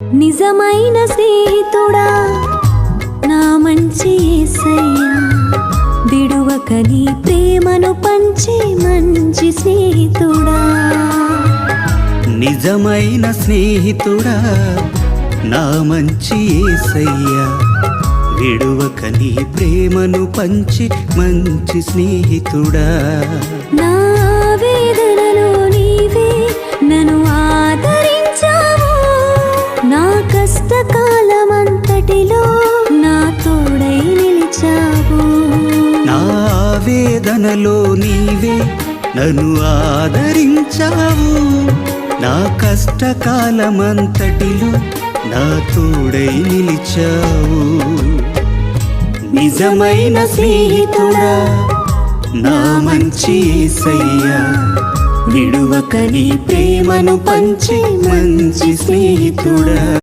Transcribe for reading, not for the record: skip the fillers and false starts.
నిజమైన స్నేహితుడా నా మంచి యేసయ్యా, విడువక నీ ప్రేమను పంచే మంచి స్నేహితుడా. నిజమైన స్నేహితుడా నా మంచి యేసయ్యా, విడువక నీ ప్రేమను పంచి మంచి స్నేహితుడా. నా వేదనలో నీవే నన్ను ఆదరించావు, నా కష్టకాలమంతటిలో నా తోడై నిలిచావు. నా వేదనలో నీవే నన్ను ఆదరించావు, నా కష్టకాలమంతటిలో నా తోడై నిలిచావు. నిజమైన స్నేహితుడా నా మంచి యేసయ్యా, విడువక నీ ప్రేమను పంచే మంచి స్నేహితుడా.